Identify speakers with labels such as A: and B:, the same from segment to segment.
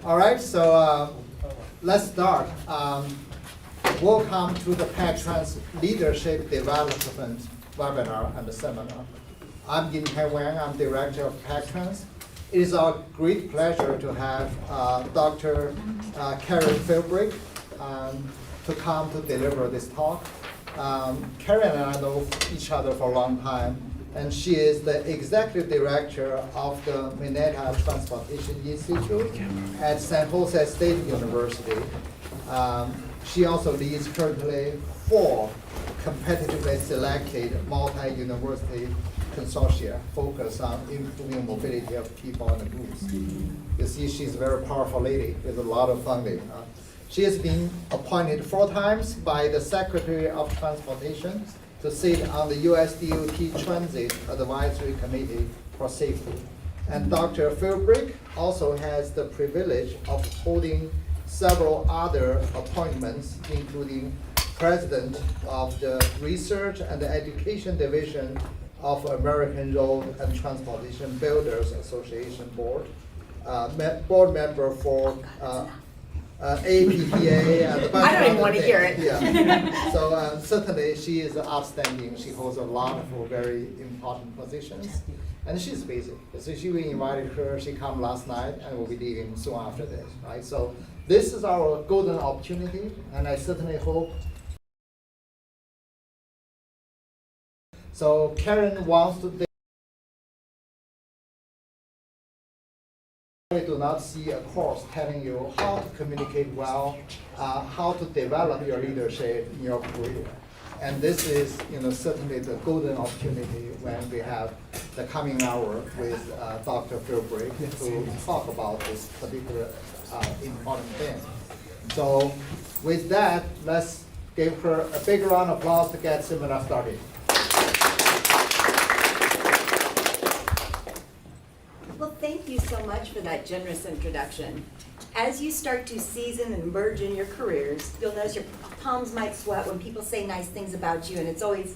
A: All right, so let's start. Welcome to the PAC-Trans Leadership Development Webinar and Seminar. I'm Dr.Karen Wang, I'm Director of PAC-Trans. It is our great pleasure to have Dr. Karen Philbrick to come to deliver this talk. Karen and I know each other for a long time, and she is the Executive Director of the Mineta Transportation Institute at San Jose State University. She also leads currently 4 competitively selected multi-university consortia focused on improving mobility of people and goods. You see, she's a very powerful lady with a lot of funding. She has been appointed 4 times by the Secretary of Transportation to sit on the US DOT Transit Advisory Committee for Safety. And Dr. Philbrick also has the privilege of holding several other appointments, including President of the Research and Education Division of American Road and Transportation Builders Association Board, board member for APPA. And
B: I don't even want to hear it.
A: Yeah. So certainly she is outstanding. She holds a lot of very important positions. And she's busy. So we invited her, she came last night and will be leaving soon after this, right? So this is our golden opportunity, and I certainly hope. So Karen wants to. I do not see a course telling you how to communicate well, how to develop your leadership in your career. And this is, certainly the golden opportunity when we have the coming hour with Dr. Philbrick to talk about this particular important thing. So with that, let's give her a big round of applause to get seminar started.
B: Well, thank you so much for that generous introduction. As you start to season and merge in your careers, you'll notice your palms might sweat when people say nice things about you, and it's always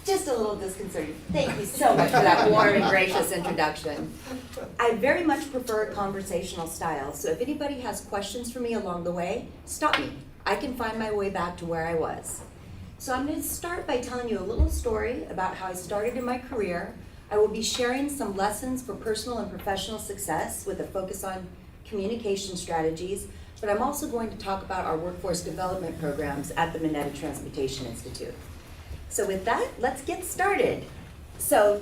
B: just a little disconcerting. Thank you so much for that warm and gracious introduction. I very much prefer a conversational style, so if anybody has questions for me along the way, stop me. I can find my way back to where I was. So I'm going to start by telling you a little story about how I started in my career. I will be sharing some lessons for personal and professional success with a focus on communication strategies, but I'm also going to talk about our workforce development programs at the Mineta Transportation Institute. So with that, let's get started. So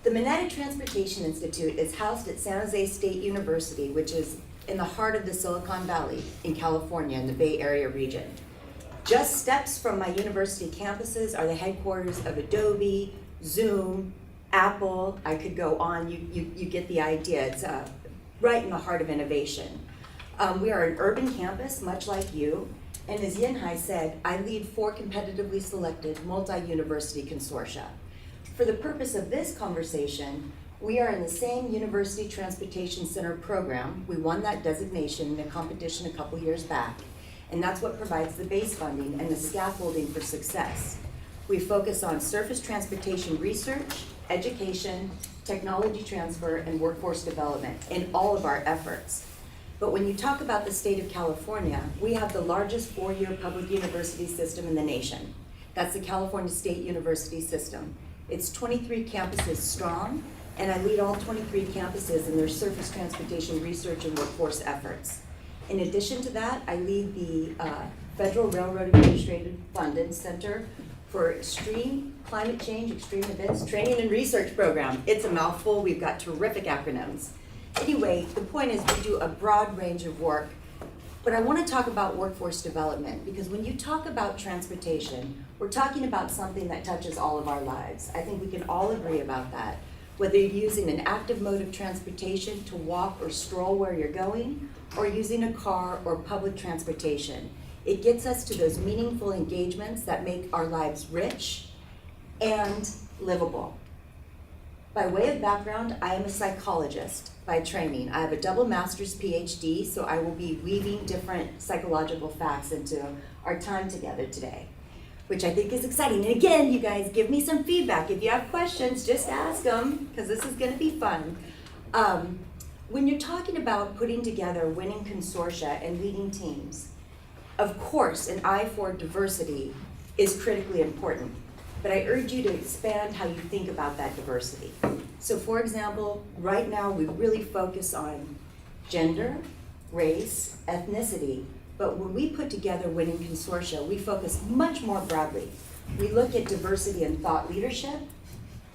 B: the Mineta Transportation Institute is housed at San Jose State University, which is in the heart of the Silicon Valley in California in the Bay Area region. Just steps from my university campuses are the headquarters of Adobe, Zoom, Apple. I could go on, you get the idea. It's right in the heart of innovation. We are an urban campus, much like you, and as Yin-Hai said, I lead 4 competitively selected multi-university consortia. For the purpose of this conversation, we are in the same University Transportation Center program. We won that designation in a competition a couple years back, and that's what provides the base funding and the scaffolding for success. We focus on surface transportation research, education, technology transfer, and workforce development in all of our efforts. But when you talk about the state of California, we have the largest 4-year public university system in the nation. That's the California State University System. It's 23 campuses strong, and I lead all 23 campuses in their surface transportation research and workforce efforts. In addition to that, I lead the Federal Railroad Administrative Funding Center for Extreme Climate Change, Extreme Events Training and Research Program. It's a mouthful, we've got terrific acronyms. Anyway, the point is we do a broad range of work, but I want to talk about workforce development because when you talk about transportation, we're talking about something that touches all of our lives. I think we can all agree about that. Whether you're using an active mode of transportation to walk or stroll where you're going, or using a car or public transportation, it gets us to those meaningful engagements that make our lives rich and livable. By way of background, I am a psychologist by training. I have a double master's PhD, so I will be weaving different psychological facts into our time together today, which I think is exciting. And again, you guys, give me some feedback. If you have questions, just ask them, because this is going to be fun. When you're talking about putting together winning consortia and leading teams, of course, an eye for diversity is critically important, but I urge you to expand how you think about that diversity. So for example, right now we really focus on gender, race, ethnicity, but when we put together winning consortia, we focus much more broadly. We look at diversity in thought leadership,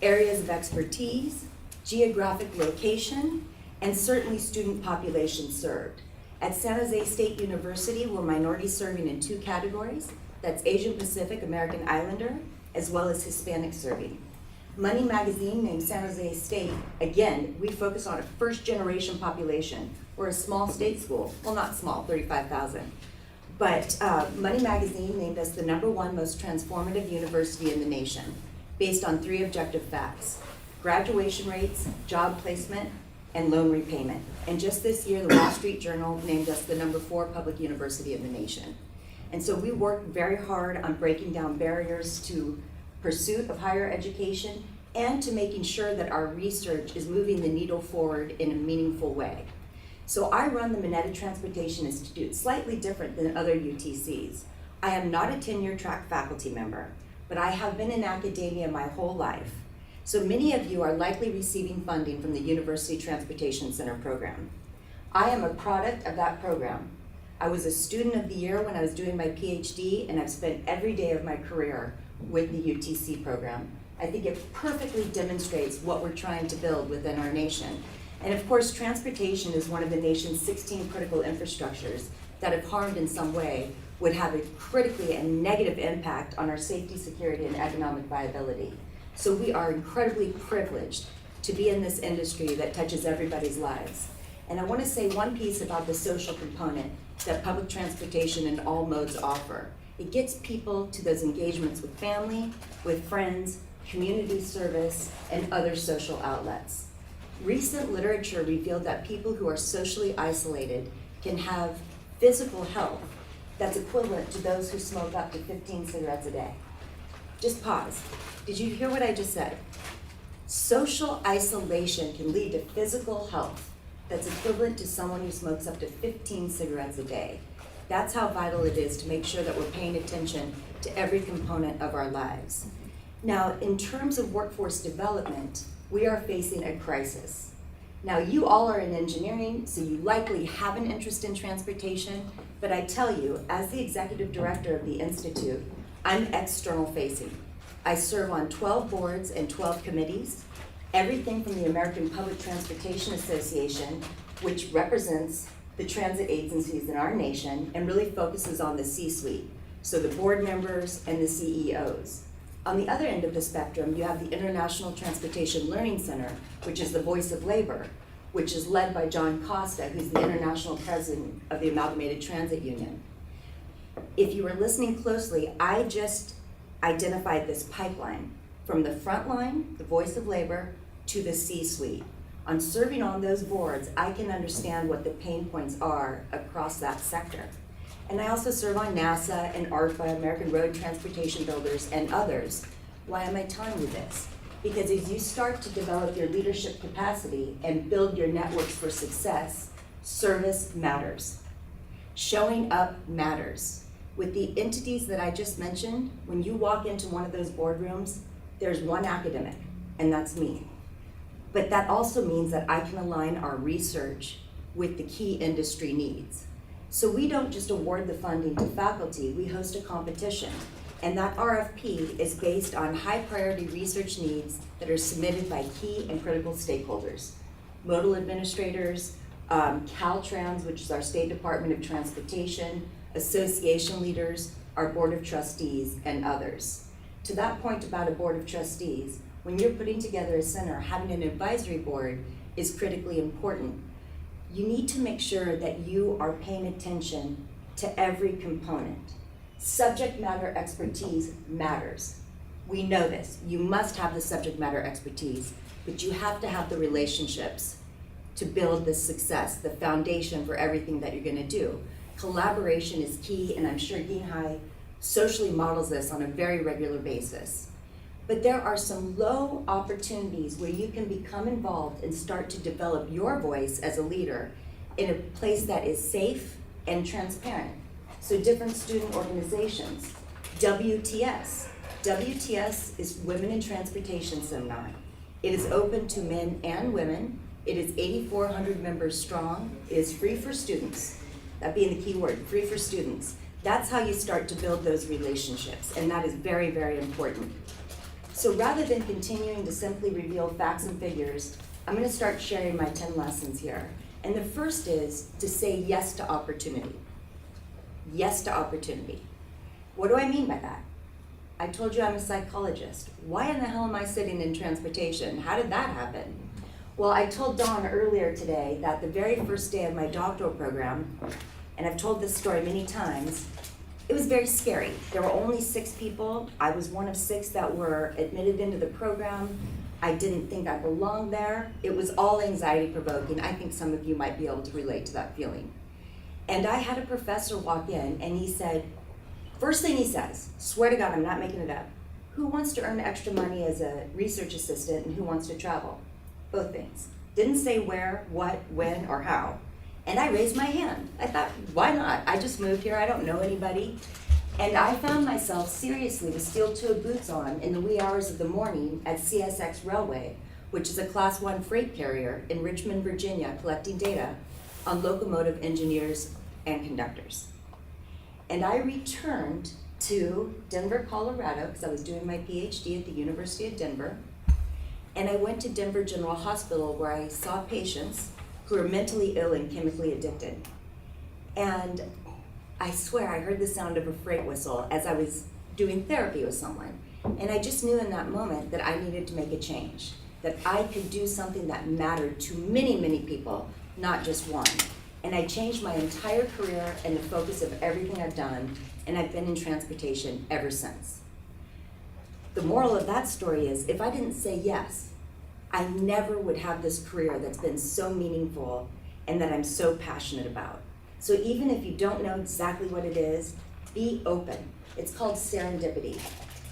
B: areas of expertise, geographic location, and certainly student population served. At San Jose State University, we're minority serving in 2 categories. That's Asian Pacific American Islander, as well as Hispanic serving. Money Magazine named San Jose State, again, we focus on a first generation population. We're a small state school, well not small, 35,000. But Money Magazine named us the #1 most transformative university in the nation, based on 3 objective facts: graduation rates, job placement, and loan repayment. And just this year, the Wall Street Journal named us the #4 public university in the nation. And so we work very hard on breaking down barriers to pursuit of higher education and to making sure that our research is moving the needle forward in a meaningful way. So I run the Mineta Transportation Institute, slightly different than other UTCs. I am not a tenure track faculty member, but I have been in academia my whole life. So many of you are likely receiving funding from the University Transportation Center program. I am a product of that program. I was a student of the year when I was doing my PhD, and I've spent every day of my career with the UTC program. I think it perfectly demonstrates what we're trying to build within our nation. And of course, transportation is one of the nation's 16 critical infrastructures that, if harmed in some way, would have a critically and negative impact on our safety, security, and economic viability. So we are incredibly privileged to be in this industry that touches everybody's lives. And I want to say one piece about the social component that public transportation in all modes offer. It gets people to those engagements with family, with friends, community service, and other social outlets. Recent literature revealed that people who are socially isolated can have physical health that's equivalent to those who smoke up to 15 cigarettes a day. Just pause. Did you hear what I just said? Social isolation can lead to physical health that's equivalent to someone who smokes up to 15 cigarettes a day. That's how vital it is to make sure that we're paying attention to every component of our lives. Now, in terms of workforce development, we are facing a crisis. Now, you all are in engineering, so you likely have an interest in transportation, but I tell you, as the executive director of the Institute, I'm external facing. I serve on 12 boards and 12 committees, everything from the American Public Transportation Association, which represents the transit agencies in our nation and really focuses on the C-suite, so the board members and the CEOs. On the other end of the spectrum, you have the International Transportation Learning Center, which is the voice of labor, which is led by John Costa, who's the international president of the Amalgamated Transit Union. If you were listening closely, I just identified this pipeline from the front line, the voice of labor, to the C-suite. On serving on those boards, I can understand what the pain points are across that sector. And I also serve on NASA and ARPA, American Road Transportation Builders, and others. Why am I telling you this? Because as you start to develop your leadership capacity and build your networks for success, service matters. Showing up matters. With the entities that I just mentioned, when you walk into one of those boardrooms, there's one academic, and that's me. But that also means that I can align our research with the key industry needs. So we don't just award the funding to faculty, we host a competition. And that RFP is based on high priority research needs that are submitted by key and critical stakeholders. Modal administrators, Caltrans, which is our State Department of Transportation, association leaders, our Board of Trustees, and others. To that point about a Board of Trustees, when you're putting together a center, having an advisory board is critically important. You need to make sure that you are paying attention to every component. Subject matter expertise matters. We know this. You must have the subject matter expertise, but you have to have the relationships to build the success, the foundation for everything that you're gonna do. Collaboration is key, and I'm sure Yinghai socially models this on a very regular basis. But there are some low opportunities where you can become involved and start to develop your voice as a leader in a place that is safe and transparent. So different student organizations, WTS. WTS is Women in Transportation Seminar. It is open to men and women. It is 8,400 members strong. It is free for students. That being the key word, free for students. That's how you start to build those relationships, and that is very, very important. So rather than continuing to simply reveal facts and figures, I'm going to start sharing my 10 lessons here. And the first is to say yes to opportunity. Yes to opportunity. What do I mean by that? I told you I'm a psychologist. Why in the hell am I sitting in transportation? How did that happen? Well, I told Dawn earlier today that the very first day of my doctoral program, and I've told this story many times, it was very scary. There were only 6 people. I was one of 6 that were admitted into the program. I didn't think I belonged there. It was all anxiety provoking. I think some of you might be able to relate to that feeling. And I had a professor walk in and he said, first thing he says, swear to God, I'm not making it up, who wants to earn extra money as a research assistant and who wants to travel? Both things. Didn't say where, what, when, or how. And I raised my hand. I thought, why not? I just moved here, I don't know anybody. And I found myself seriously with steel-toed boots on in the wee hours of the morning at CSX Railway, which is a Class 1 freight carrier in Richmond, Virginia, collecting data on locomotive engineers and conductors. And I returned to Denver, Colorado, because I was doing my PhD at the University of Denver. And I went to Denver General Hospital where I saw patients who were mentally ill and chemically addicted. And I swear I heard the sound of a freight whistle as I was doing therapy with someone. And I just knew in that moment that I needed to make a change, that I could do something that mattered to many, many people, not just one. And I changed my entire career and the focus of everything I've done, and I've been in transportation ever since. The moral of that story is, if I didn't say yes, I never would have this career that's been so meaningful and that I'm so passionate about. So even if you don't know exactly what it is, be open. It's called serendipity.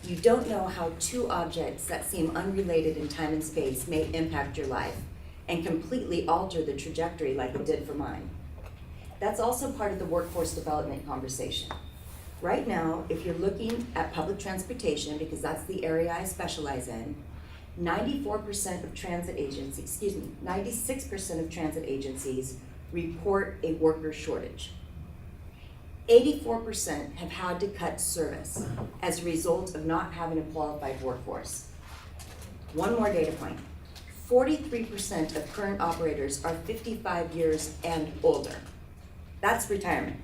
B: You don't know how 2 objects that seem unrelated in time and space may impact your life and completely alter the trajectory like it did for mine. That's also part of the workforce development conversation. Right now, if you're looking at public transportation, because that's the area I specialize in, 96% of transit agencies report a worker shortage. 84% have had to cut service as a result of not having a qualified workforce. One more data point. 43% of current operators are 55 years and older. That's retirement.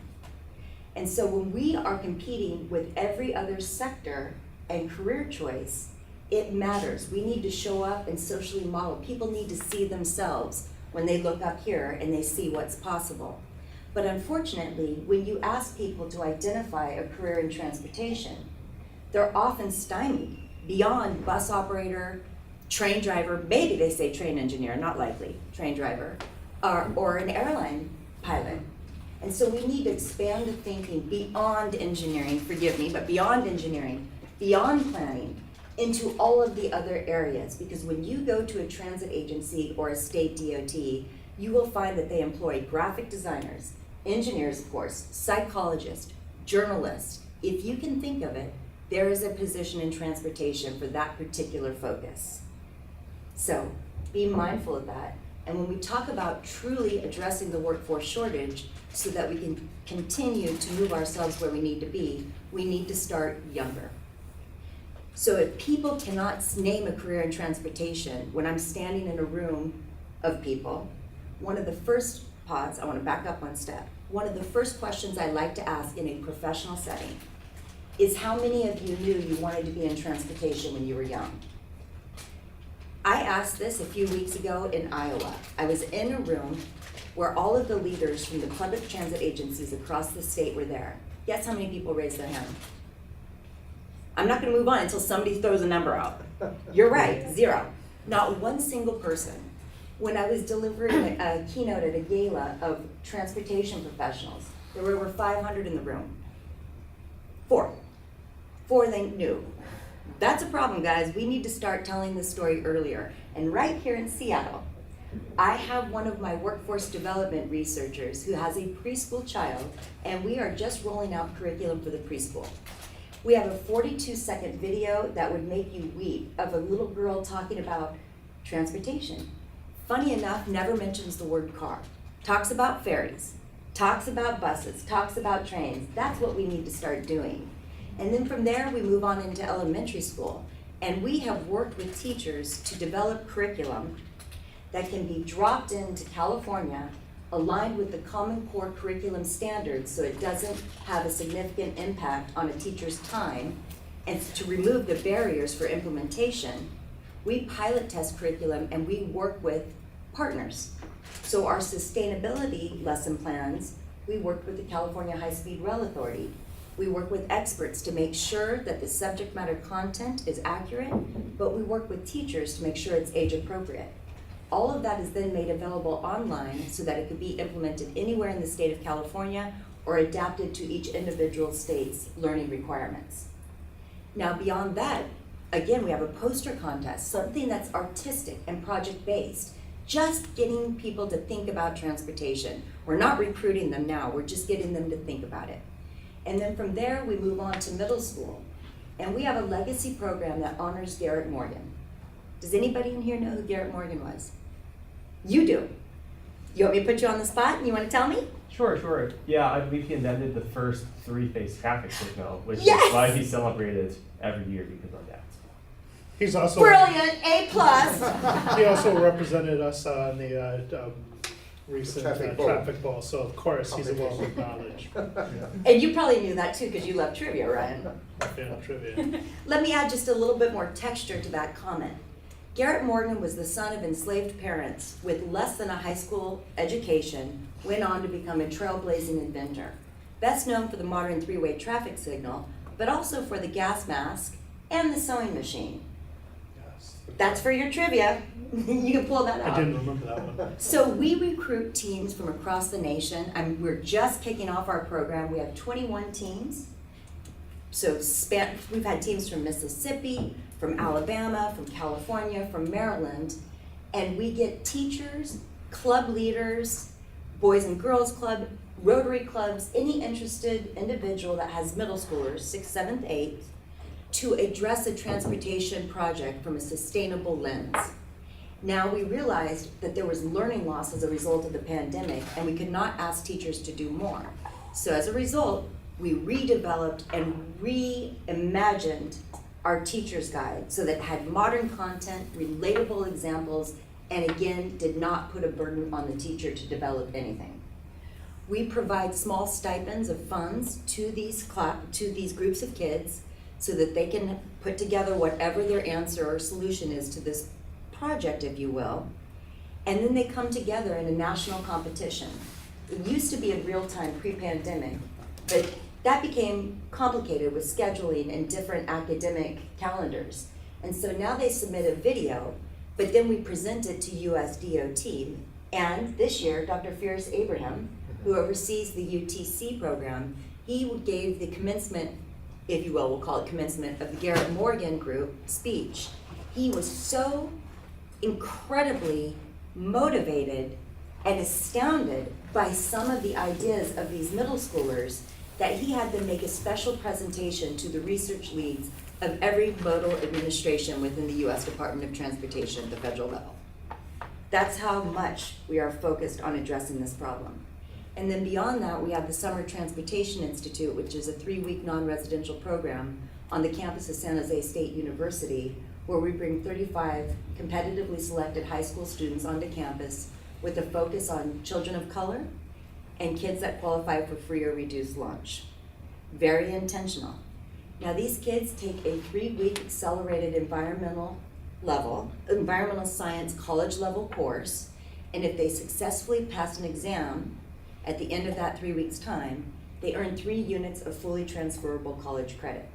B: And so when we are competing with every other sector and career choice, it matters. We need to show up and socially model. People need to see themselves when they look up here and they see what's possible. But unfortunately, when you ask people to identify a career in transportation, they're often stymied beyond bus operator, train driver, maybe they say train engineer, not likely, train driver, or an airline pilot. And so we need to expand the thinking beyond engineering, forgive me, but beyond engineering, beyond planning, into all of the other areas. Because when you go to a transit agency or a state DOT, you will find that they employ graphic designers, engineers, of course, psychologists, journalists. If you can think of it, there is a position in transportation for that particular focus. So be mindful of that. And when we talk about truly addressing the workforce shortage so that we can continue to move ourselves where we need to be, we need to start younger. So if people cannot name a career in transportation, when I'm standing in a room of people, one of the first I want to back up one step. One of the first questions I like to ask in a professional setting is how many of you knew you wanted to be in transportation when you were young? I asked this a few weeks ago in Iowa. I was in a room where all of the leaders from the public transit agencies across the state were there. Guess how many people raised their hand? I'm not going to move on until somebody throws a number out. You're right, 0. Not one single person. When I was delivering a keynote at a gala of transportation professionals, there were over 500 in the room. 4 they knew. That's a problem, guys. We need to start telling this story earlier. And right here in Seattle, I have one of my workforce development researchers who has a preschool child, and we are just rolling out curriculum for the preschool. We have a 42-second video that would make you weep of a little girl talking about transportation. Funny enough, never mentions the word car. Talks about ferries, talks about buses, talks about trains. That's what we need to start doing. And then from there, we move on into elementary school. And we have worked with teachers to develop curriculum that can be dropped into California, aligned with the Common Core curriculum standards so it doesn't have a significant impact on a teacher's time, and to remove the barriers for implementation. We pilot test curriculum and we work with partners. So our sustainability lesson plans, we worked with the California High-Speed Rail Authority. We work with experts to make sure that the subject matter content is accurate, but we work with teachers to make sure it's age appropriate. All of that is then made available online so that it could be implemented anywhere in the state of California or adapted to each individual state's learning requirements. Now beyond that, again, we have a poster contest, something that's artistic and project-based, just getting people to think about transportation. We're not recruiting them now, we're just getting them to think about it. And then from there, we move on to middle school. And we have a legacy program that honors Garrett Morgan. Does anybody in here know who Garrett Morgan was? You do. You want me to put you on the spot and you want to tell me?
C: Sure. Yeah, I believe he invented the first three-phase traffic signal, which
B: Yes!
C: is why he's celebrated every year because of that.
D: He's also
B: Brilliant, A+.
D: He also represented us on the recent
A: Traffic bowl.
D: traffic ball, so of course he's a well acknowledged.
B: And you probably knew that too because you love trivia, Ryan.
D: Fan of trivia.
B: Let me add just a little bit more texture to that comment. Garrett Morgan was the son of enslaved parents with less than a high school education, went on to become a trailblazing inventor. Best known for the modern three-way traffic signal, but also for the gas mask and the sewing machine.
D: Yes.
B: That's for your trivia. You can pull that out.
D: I didn't remember that one.
B: So we recruit teams from across the nation. We're just kicking off our program. We have 21 teams. So we've had teams from Mississippi, from Alabama, from California, from Maryland, and we get teachers, club leaders, Boys and Girls Club, Rotary clubs, any interested individual that has middle schoolers, 6th, 7th, 8th, to address a transportation project from a sustainable lens. Now we realized that there was learning loss as a result of the pandemic and we could not ask teachers to do more. So as a result, we redeveloped and reimagined our teacher's guide so that it had modern content, relatable examples, and again, did not put a burden on the teacher to develop anything. We provide small stipends of funds to these groups of kids so that they can put together whatever their answer or solution is to this project, if you will, and then they come together in a national competition. It used to be in real time pre-pandemic, but that became complicated with scheduling and different academic calendars. And so now they submit a video, but then we present it to USDOT. And this year, Dr. Fierce Abraham, who oversees the UTC program, he gave the commencement, if you will, we'll call it commencement, of the Garrett Morgan group speech. He was so incredibly motivated and astounded by some of the ideas of these middle schoolers that he had them make a special presentation to the research leads of every modal administration within the U.S. Department of Transportation at the federal level. That's how much we are focused on addressing this problem. And then beyond that, we have the Summer Transportation Institute, which is a 3-week non-residential program on the campus of San Jose State University, where we bring 35 competitively selected high school students onto campus with a focus on children of color and kids that qualify for free or reduced lunch. Very intentional. Now these kids take a 3-week accelerated environmental science college level course, and if they successfully pass an exam at the end of that 3 weeks time, they earn 3 units of fully transferable college credit.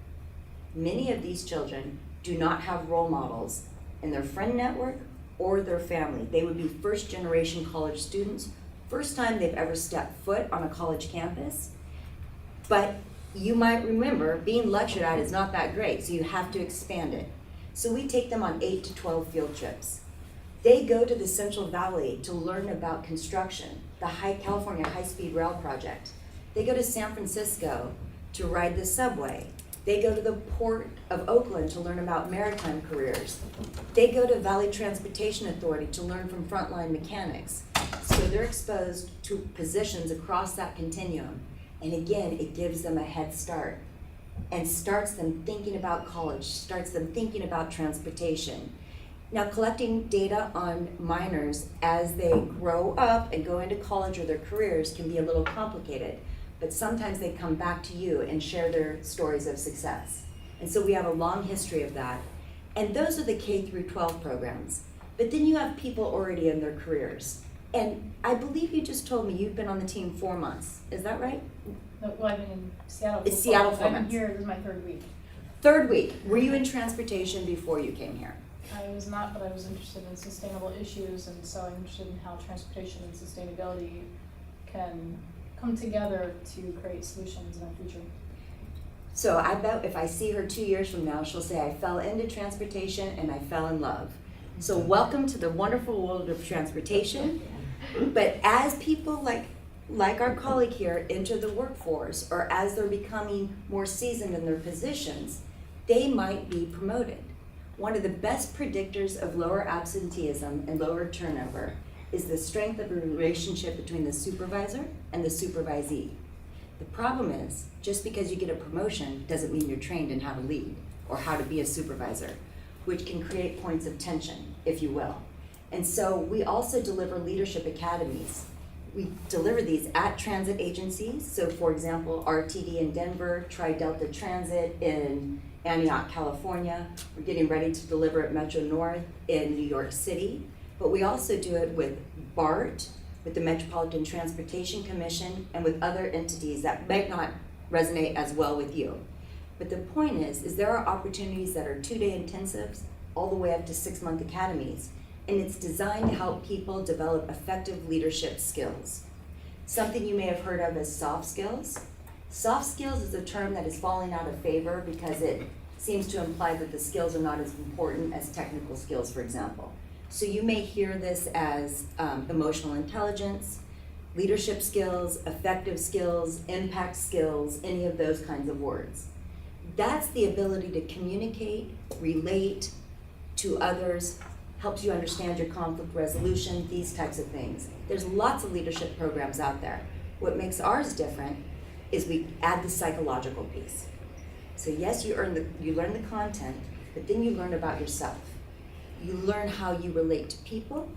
B: Many of these children do not have role models in their friend network or their family. They would be first generation college students, first time they've ever stepped foot on a college campus, but you might remember being lectured at is not that great, so you have to expand it. So we take them on 8 to 12 field trips. They go to the Central Valley to learn about construction, the California High-Speed Rail Project. They go to San Francisco to ride the subway. They go to the Port of Oakland to learn about maritime careers. They go to Valley Transportation Authority to learn from frontline mechanics. So they're exposed to positions across that continuum. And again, it gives them a head start and starts them thinking about college, starts them thinking about transportation. Now, collecting data on minors as they grow up and go into college or their careers can be a little complicated, but sometimes they come back to you and share their stories of success. And so we have a long history of that. And those are the K through 12 programs. But then you have people already in their careers. And I believe you just told me you've been on the team 4 months. Is that right?
E: No, well, I've been in Seattle.
B: It's Seattle 4
E: I've been
B: months.
E: here, this is my 3rd week.
B: 3rd week. Were you in transportation before you came here?
E: I was not, but I was interested in sustainable issues, and so I'm interested in how transportation and sustainability can come together to create solutions in our future.
B: So I bet if I see her 2 years from now, she'll say, I fell into transportation and I fell in love. So welcome to the wonderful world of transportation. But as people like our colleague here enter the workforce, or as they're becoming more seasoned in their positions, they might be promoted. One of the best predictors of lower absenteeism and lower turnover is the strength of a relationship between the supervisor and the supervisee. The problem is, just because you get a promotion doesn't mean you're trained in how to lead or how to be a supervisor, which can create points of tension, if you will. And so we also deliver leadership academies. We deliver these at transit agencies. So for example, RTD in Denver, Tri-Delta Transit in Antioch, California. We're getting ready to deliver at Metro North in New York City. But we also do it with BART, with the Metropolitan Transportation Commission, and with other entities that might not resonate as well with you. But the point is there are opportunities that are 2-day intensives all the way up to 6-month academies. And it's designed to help people develop effective leadership skills. Something you may have heard of as soft skills. Soft skills is a term that is falling out of favor because it seems to imply that the skills are not as important as technical skills, for example. So you may hear this as emotional intelligence, leadership skills, effective skills, impact skills, any of those kinds of words. That's the ability to communicate, relate to others, helps you understand your conflict resolution, these types of things. There's lots of leadership programs out there. What makes ours different is we add the psychological piece. So yes, you learn the content, but then you learn about yourself. You learn how you relate to people,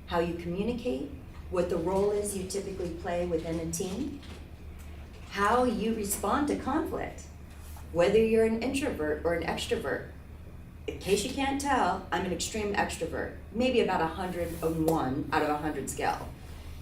B: how you communicate, what the role is you typically play within a team, how you respond to conflict, whether you're an introvert or an extrovert. In case you can't tell, I'm an extreme extrovert, maybe about 101 out of 100 scale.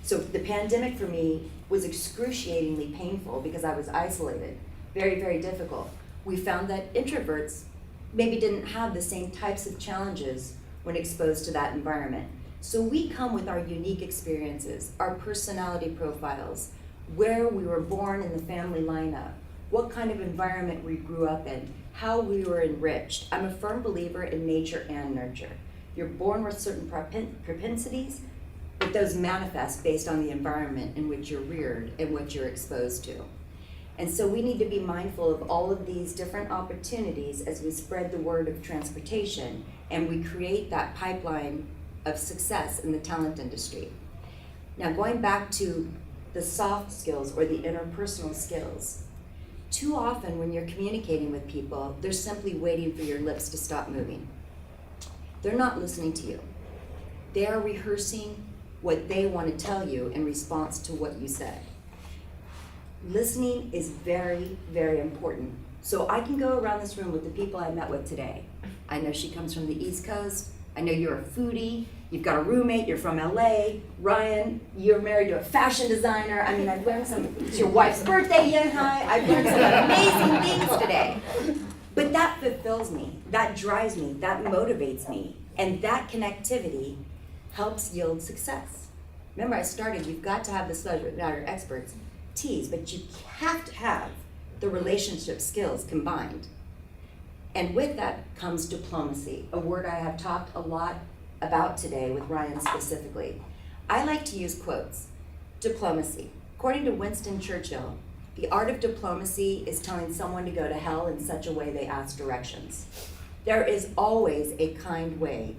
B: So the pandemic for me was excruciatingly painful because I was isolated, very, very difficult. We found that introverts maybe didn't have the same types of challenges when exposed to that environment. So we come with our unique experiences, our personality profiles, where we were born in the family lineup, what kind of environment we grew up in, how we were enriched. I'm a firm believer in nature and nurture. You're born with certain propensities, but those manifest based on the environment in which you're reared and what you're exposed to. And so we need to be mindful of all of these different opportunities as we spread the word of transportation and we create that pipeline of success in the talent industry. Now going back to the soft skills or the interpersonal skills, too often when you're communicating with people, they're simply waiting for your lips to stop moving. They're not listening to you. They are rehearsing what they want to tell you in response to what you said. Listening is very, very important. So I can go around this room with the people I met with today. I know she comes from the East Coast. I know you're a foodie. You've got a roommate, you're from LA. Ryan, you're married to a fashion designer. I mean, I've learned it's your wife's birthday, Yen Hai. I've learned some amazing things today. But that fulfills me, that drives me, that motivates me. And that connectivity helps yield success. Remember I started, you've got to have the subject matter experts, T's, but you have to have the relationship skills combined. And with that comes diplomacy, a word I have talked a lot about today with Ryan specifically. I like to use quotes. Diplomacy. According to Winston Churchill, the art of diplomacy is telling someone to go to hell in such a way they ask directions. There is always a kind way,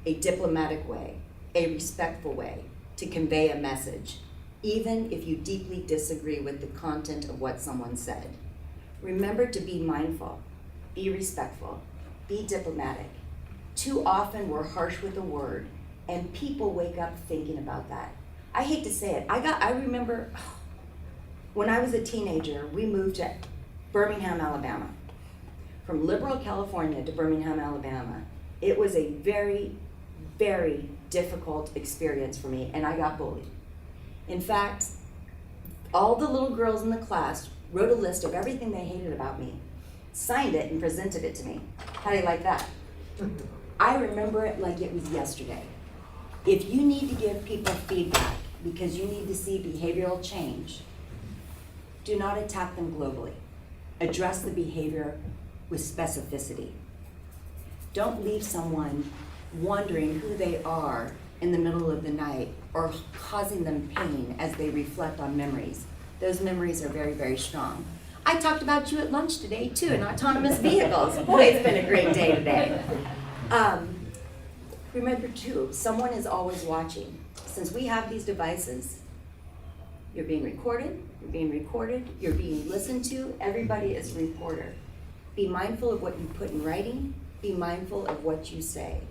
B: a diplomatic way, a respectful way to convey a message, even if you deeply disagree with the content of what someone said. Remember to be mindful, be respectful, be diplomatic. Too often we're harsh with a word, and people wake up thinking about that. I hate to say it, I remember when I was a teenager, we moved to Birmingham, Alabama. From Liberal, California to Birmingham, Alabama. It was a very, very difficult experience for me, and I got bullied. In fact, all the little girls in the class wrote a list of everything they hated about me, signed it, and presented it to me. How do you like that? I remember it like it was yesterday. If you need to give people feedback because you need to see behavioral change, do not attack them globally. Address the behavior with specificity. Don't leave someone wondering who they are in the middle of the night or causing them pain as they reflect on memories. Those memories are very, very strong. I talked about you at lunch today too, in autonomous vehicles. Boy, it's been a great day today. Remember too, someone is always watching. Since we have these devices, you're being recorded, you're being listened to, everybody is a reporter. Be mindful of what you put in writing, be mindful of what you say.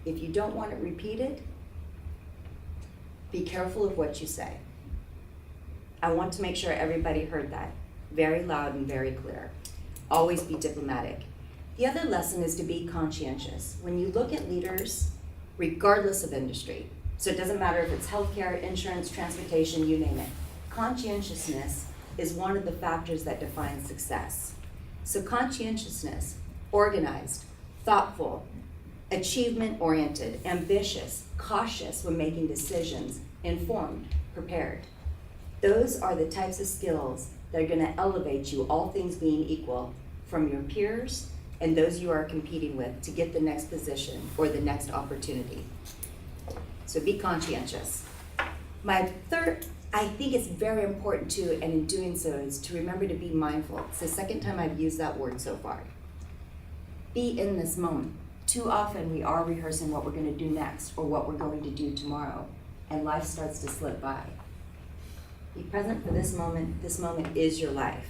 B: If you don't want it repeated, be careful of what you say. I want to make sure everybody heard that very loud and very clear. Always be diplomatic. The other lesson is to be conscientious. When you look at leaders, regardless of industry, so it doesn't matter if it's healthcare, insurance, transportation, you name it, conscientiousness is one of the factors that defines success. So conscientiousness, organized, thoughtful, achievement-oriented, ambitious, cautious when making decisions, informed, prepared. Those are the types of skills that are going to elevate you, all things being equal, from your peers and those you are competing with to get the next position or the next opportunity. So be conscientious. My third, I think it's very important too, and in doing so, is to remember to be mindful. It's the second time I've used that word so far. Be in this moment. Too often we are rehearsing what we're going to do next or what we're going to do tomorrow, and life starts to slip by. Be present for this moment. This moment is your life.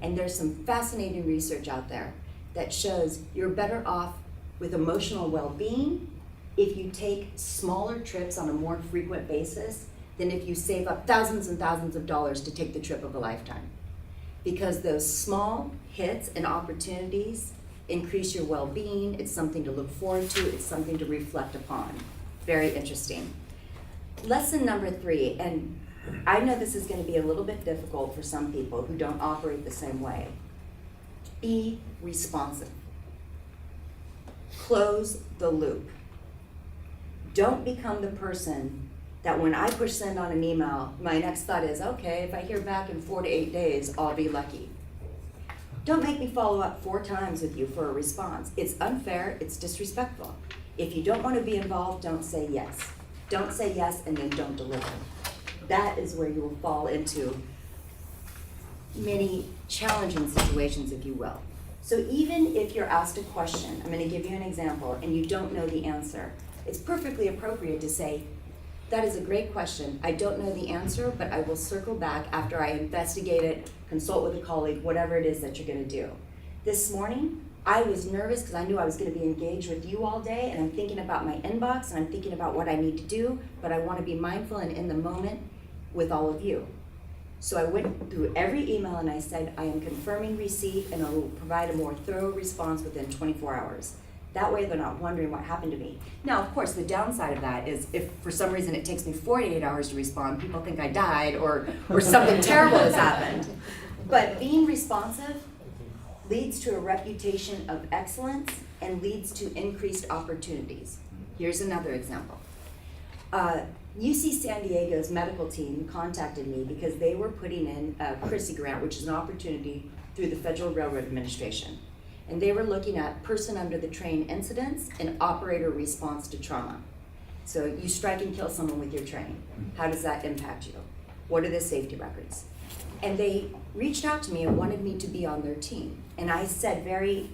B: And there's some fascinating research out there that shows you're better off with emotional well-being if you take smaller trips on a more frequent basis than if you save up thousands and thousands of dollars to take the trip of a lifetime. Because those small hits and opportunities increase your well-being. It's something to look forward to. It's something to reflect upon. Very interesting. Lesson number 3, and I know this is going to be a little bit difficult for some people who don't operate the same way. Be responsive. Close the loop. Don't become the person that when I push send on an email, my next thought is, okay, if I hear back in 4 to 8 days, I'll be lucky. Don't make me follow up 4 times with you for a response. It's unfair, it's disrespectful. If you don't want to be involved, don't say yes. Don't say yes and then don't deliver. That is where you will fall into many challenging situations, if you will. So even if you're asked a question, I'm going to give you an example, and you don't know the answer, it's perfectly appropriate to say, that is a great question. I don't know the answer, but I will circle back after I investigate it, consult with a colleague, whatever it is that you're going to do. This morning, I was nervous because I knew I was going to be engaged with you all day, and I'm thinking about my inbox, and I'm thinking about what I need to do, but I want to be mindful and in the moment with all of you. So I went through every email and I said, I am confirming receipt and I will provide a more thorough response within 24 hours. That way they're not wondering what happened to me. Now, of course, the downside of that is if for some reason it takes me 48 hours to respond, people think I died or something terrible has happened. But being responsive leads to a reputation of excellence and leads to increased opportunities. Here's another example. UC San Diego's medical team contacted me because they were putting in a CRISI grant, which is an opportunity through the Federal Railroad Administration. And they were looking at person under the train incidents and operator response to trauma. So you strike and kill someone with your train. How does that impact you? What are the safety records? And they reached out to me and wanted me to be on their team. And I said very,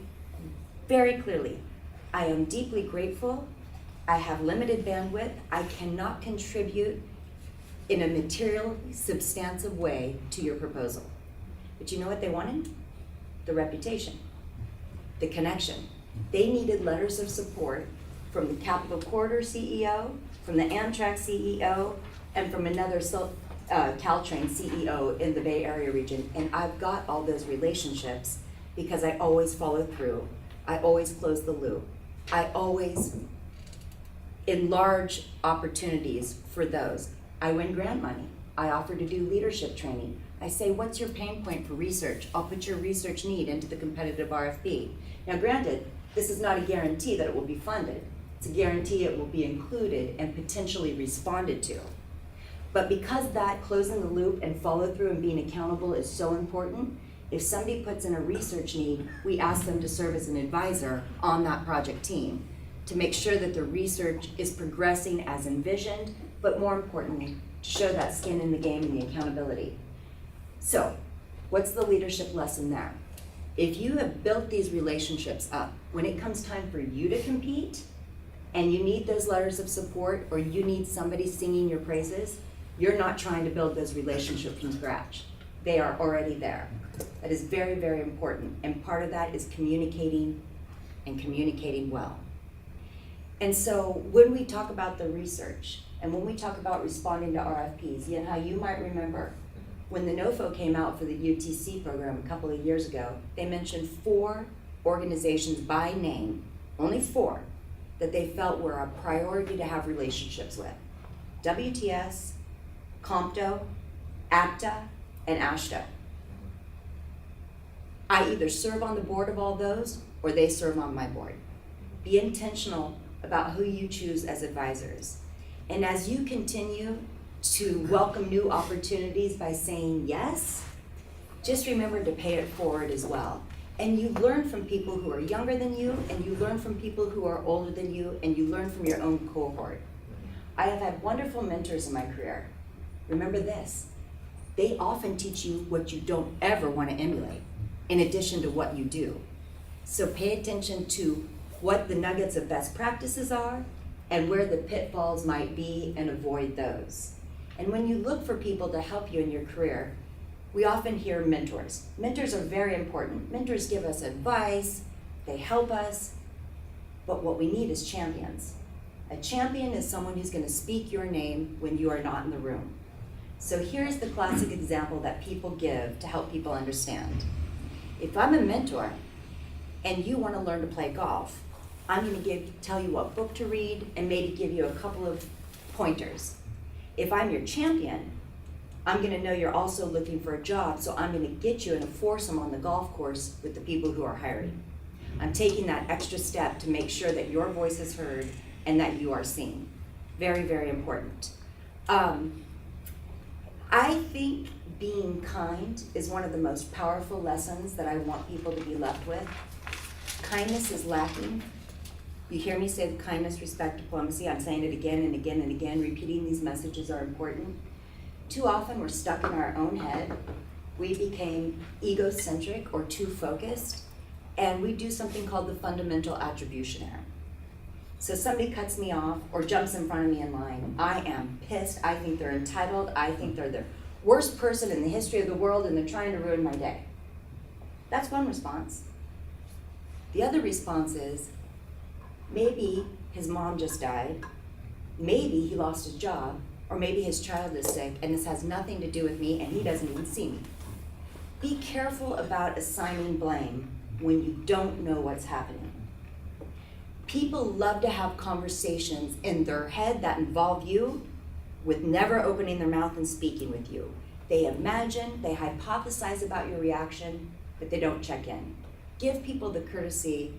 B: very clearly, I am deeply grateful. I have limited bandwidth. I cannot contribute in a material, substantive way to your proposal. But you know what they wanted? The reputation, the connection. They needed letters of support from the Capital Corridor CEO, from the Amtrak CEO, and from another Caltrain CEO in the Bay Area region. And I've got all those relationships because I always follow through. I always close the loop. I always enlarge opportunities for those. I win grant money. I offer to do leadership training. I say, what's your pain point for research? I'll put your research need into the competitive RFP. Now granted, this is not a guarantee that it will be funded. It's a guarantee it will be included and potentially responded to. But because that closing the loop and follow through and being accountable is so important, if somebody puts in a research need, we ask them to serve as an advisor on that project team to make sure that the research is progressing as envisioned, but more importantly, to show that skin in the game and the accountability. So, what's the leadership lesson there? If you have built these relationships up, when it comes time for you to compete, and you need those letters of support, or you need somebody singing your praises, you're not trying to build those relationships from scratch. They are already there. That is very, very important, and part of that is communicating and communicating well. And so when we talk about the research, and when we talk about responding to RFPs, you know how you might remember when the NOFO came out for the UTC program a couple of years ago, they mentioned 4 organizations by name, only 4, that they felt were a priority to have relationships with. WTS, COMPTO, APTA, and ASHTO. I either serve on the board of all those, or they serve on my board. Be intentional about who you choose as advisors. And as you continue to welcome new opportunities by saying yes, just remember to pay it forward as well. And you learn from people who are younger than you, and you learn from people who are older than you, and you learn from your own cohort. I have had wonderful mentors in my career. Remember this, they often teach you what you don't ever want to emulate, in addition to what you do. So pay attention to what the nuggets of best practices are and where the pitfalls might be, and avoid those. And when you look for people to help you in your career, we often hear mentors. Mentors are very important. Mentors give us advice, they help us, but what we need is champions. A champion is someone who's going to speak your name when you are not in the room. So here's the classic example that people give to help people understand. If I'm a mentor and you want to learn to play golf, I'm going to tell you what book to read and maybe give you a couple of pointers. If I'm your champion, I'm going to know you're also looking for a job, so I'm going to get you in a foursome on the golf course with the people who are hiring. I'm taking that extra step to make sure that your voice is heard and that you are seen. Very, very important. I think being kind is one of the most powerful lessons that I want people to be left with. Kindness is lacking. You hear me say kindness, respect, diplomacy. I'm saying it again and again and again. Repeating these messages are important. Too often we're stuck in our own head. We became egocentric or too focused, and we do something called the fundamental attribution error. So somebody cuts me off or jumps in front of me in line. I am pissed. I think they're entitled. I think they're the worst person in the history of the world, and they're trying to ruin my day. That's one response. The other response is, maybe his mom just died, maybe he lost his job, or maybe his child is sick, and this has nothing to do with me, and he doesn't even see me. Be careful about assigning blame when you don't know what's happening. People love to have conversations in their head that involve you with never opening their mouth and speaking with you. They imagine, they hypothesize about your reaction, but they don't check in. Give people the courtesy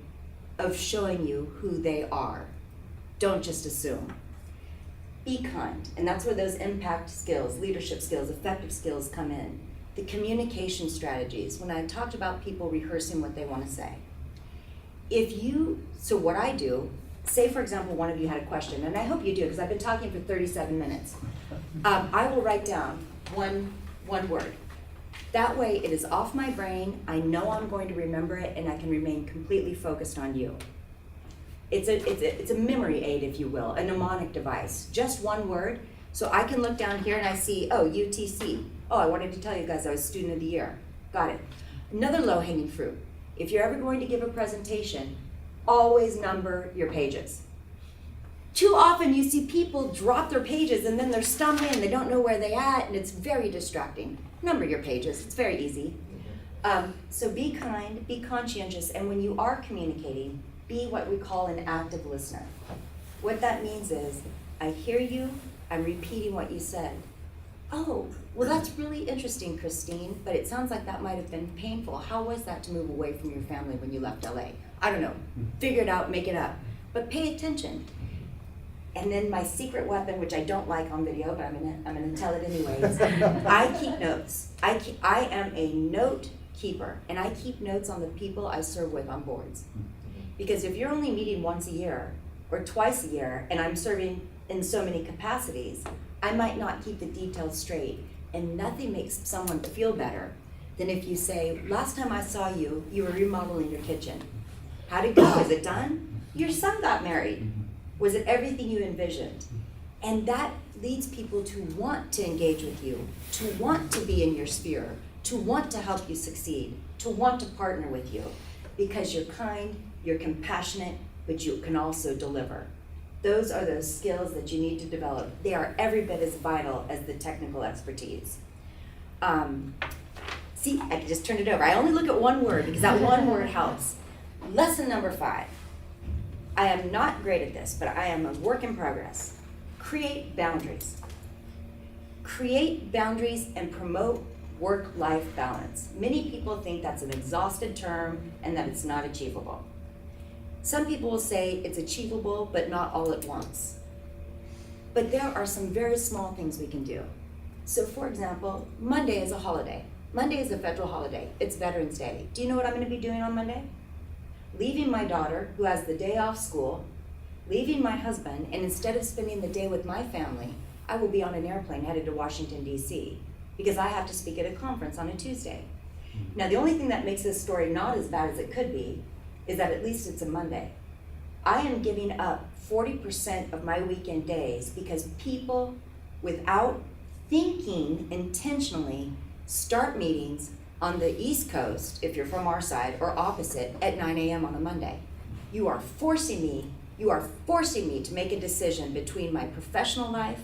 B: of showing you who they are. Don't just assume. Be kind, and that's where those impact skills, leadership skills, effective skills come in. The communication strategies, when I talked about people rehearsing what they want to say. So what I do, say for example, one of you had a question, and I hope you do, because I've been talking for 37 minutes. I will write down one word. That way it is off my brain, I know I'm going to remember it, and I can remain completely focused on you. It's a memory aid, if you will, a mnemonic device. Just one word, so I can look down here and I see, oh, UTC. Oh, I wanted to tell you guys I was Student of the Year. Got it. Another low-hanging fruit. If you're ever going to give a presentation, always number your pages. Too often you see people drop their pages and then they're stumbling, they don't know where they're at, and it's very distracting. Number your pages, it's very easy. So be kind, be conscientious, and when you are communicating, be what we call an active listener. What that means is, I hear you, I'm repeating what you said. Oh, well that's really interesting, Christine, but it sounds like that might have been painful. How was that to move away from your family when you left LA? I don't know, figure it out, make it up, but pay attention. And then my secret weapon, which I don't like on video, but I'm gonna tell it anyways. I keep notes. I am a note keeper, and I keep notes on the people I serve with on boards. Because if you're only meeting once a year or twice a year, and I'm serving in so many capacities, I might not keep the details straight. And nothing makes someone feel better than if you say, last time I saw you, you were remodeling your kitchen. How'd it go? Is it done? Your son got married. Was it everything you envisioned? And that leads people to want to engage with you, to want to be in your sphere, to want to help you succeed, to want to partner with you, because you're kind, you're compassionate, but you can also deliver. Those are those skills that you need to develop. They are every bit as vital as the technical expertise. See, I can just turn it over. I only look at one word because that one word helps. Lesson number 5. I am not great at this, but I am a work in progress. Create boundaries. Create boundaries and promote work-life balance. Many people think that's an exhausted term and that it's not achievable. Some people will say it's achievable, but not all at once. But there are some very small things we can do. So for example, Monday is a holiday. Monday is a federal holiday. It's Veterans Day. Do you know what I'm going to be doing on Monday? Leaving my daughter, who has the day off school, leaving my husband, and instead of spending the day with my family, I will be on an airplane headed to Washington, D.C., because I have to speak at a conference on a Tuesday. Now, the only thing that makes this story not as bad as it could be is that at least it's a Monday. I am giving up 40% of my weekend days because people, without thinking intentionally, start meetings on the East Coast, if you're from our side, or opposite, at 9 a.m. on a Monday. You are forcing me to make a decision between my professional life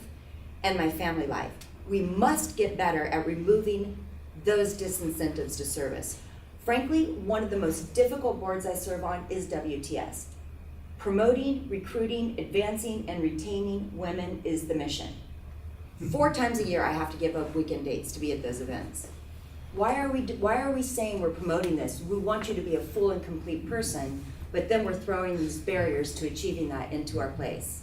B: and my family life. We must get better at removing those disincentives to service. Frankly, one of the most difficult boards I serve on is WTS. Promoting, recruiting, advancing, and retaining women is the mission. 4 times a year I have to give up weekend dates to be at those events. Why are we saying we're promoting this? We want you to be a full and complete person, but then we're throwing these barriers to achieving that into our place.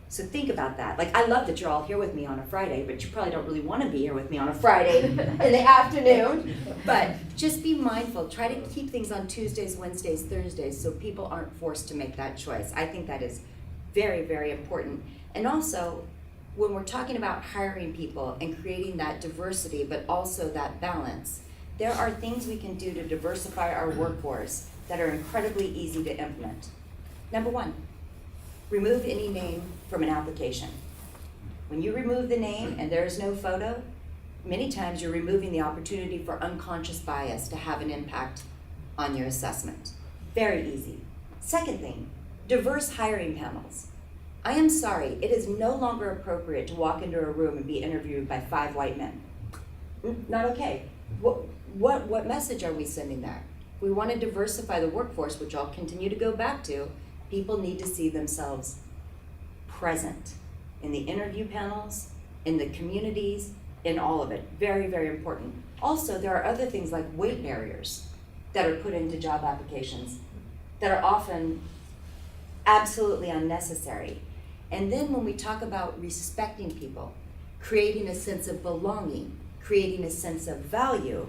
B: So think about that. Like, I love that you're all here with me on a Friday, but you probably don't really want to be here with me on a Friday in the afternoon. But just be mindful. Try to keep things on Tuesdays, Wednesdays, Thursdays, so people aren't forced to make that choice. I think that is very, very important. And also, when we're talking about hiring people and creating that diversity, but also that balance, there are things we can do to diversify our workforce that are incredibly easy to implement. Number 1, remove any name from an application. When you remove the name and there is no photo, many times you're removing the opportunity for unconscious bias to have an impact on your assessment. Very easy. Second thing, diverse hiring panels. I am sorry, it is no longer appropriate to walk into a room and be interviewed by 5 white men. Not okay. What message are we sending there? We want to diversify the workforce, which I'll continue to go back to. People need to see themselves present in the interview panels, in the communities, in all of it. Very, very important. Also, there are other things like weight barriers that are put into job applications that are often absolutely unnecessary. And then when we talk about respecting people, creating a sense of belonging, creating a sense of value,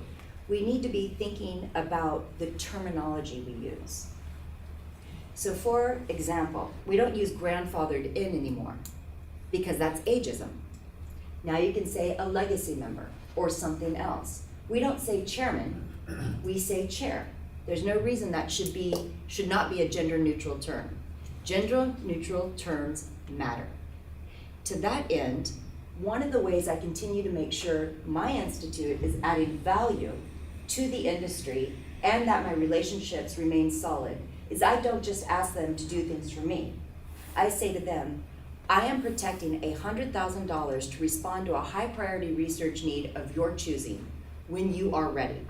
B: we need to be thinking about the terminology we use. So for example, we don't use grandfathered in anymore because that's ageism. Now you can say a legacy member or something else. We don't say chairman, we say chair. There's no reason that should not be a gender neutral term. Gender neutral terms matter. To that end, one of the ways I continue to make sure my institute is adding value to the industry and that my relationships remain solid is I don't just ask them to do things for me. I say to them, I am protecting $100,000 to respond to a high priority research need of your choosing when you are ready.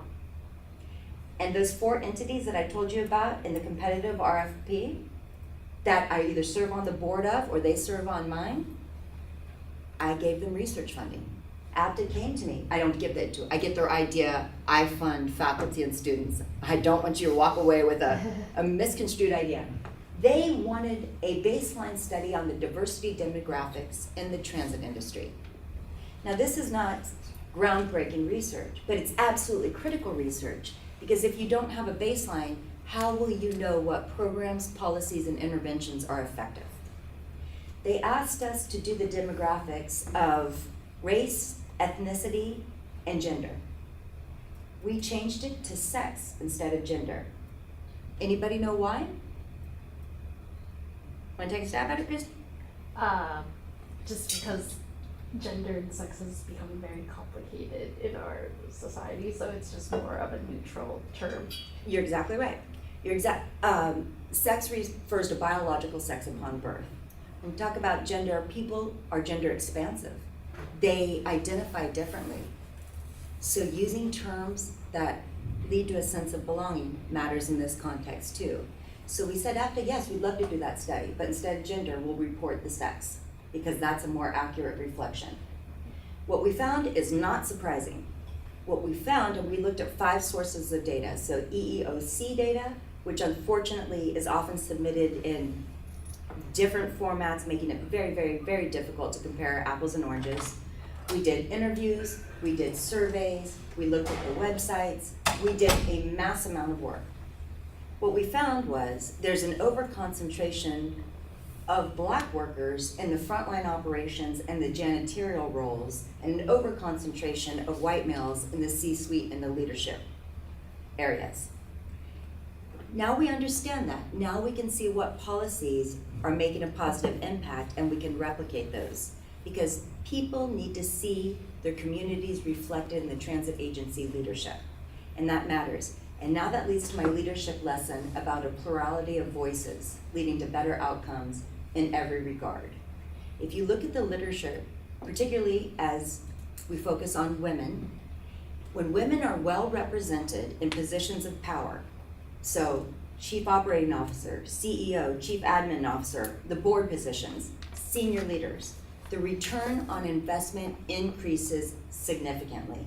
B: And those 4 entities that I told you about in the competitive RFP that I either serve on the board of or they serve on mine, I gave them research funding. Apted came to me. I don't give that to, I get their idea, I fund faculty and students. I don't want you to walk away with a misconstrued idea. They wanted a baseline study on the diversity demographics in the transit industry. Now this is not groundbreaking research, but it's absolutely critical research because if you don't have a baseline, how will you know what programs, policies, and interventions are effective? They asked us to do the demographics of race, ethnicity, and gender. We changed it to sex instead of gender. Anybody know why? Want to take a stab at it, Christy?
F: Just because gender and sex has become very complicated in our society, so it's just more of a neutral term.
B: You're exactly right. Sex refers to biological sex upon birth. When we talk about gender, people are gender expansive. They identify differently. So using terms that lead to a sense of belonging matters in this context too. So we said after, yes, we'd love to do that study, but instead of gender, we'll report the sex because that's a more accurate reflection. What we found is not surprising. What we found, and we looked at 5 sources of data, so EEOC data, which unfortunately is often submitted in different formats, making it very, very, very difficult to compare apples and oranges. We did interviews, we did surveys, we looked at the websites, we did a mass amount of work. What we found was there's an overconcentration of Black workers in the frontline operations and the janitorial roles, and an overconcentration of white males in the C-suite and the leadership areas. Now we understand that. Now we can see what policies are making a positive impact and we can replicate those. Because people need to see their communities reflected in the transit agency leadership. And that matters. And now that leads to my leadership lesson about a plurality of voices leading to better outcomes in every regard. If you look at the literature, particularly as we focus on women, when women are well represented in positions of power, so Chief Operating Officer, CEO, Chief Admin Officer, the board positions, senior leaders, the return on investment increases significantly.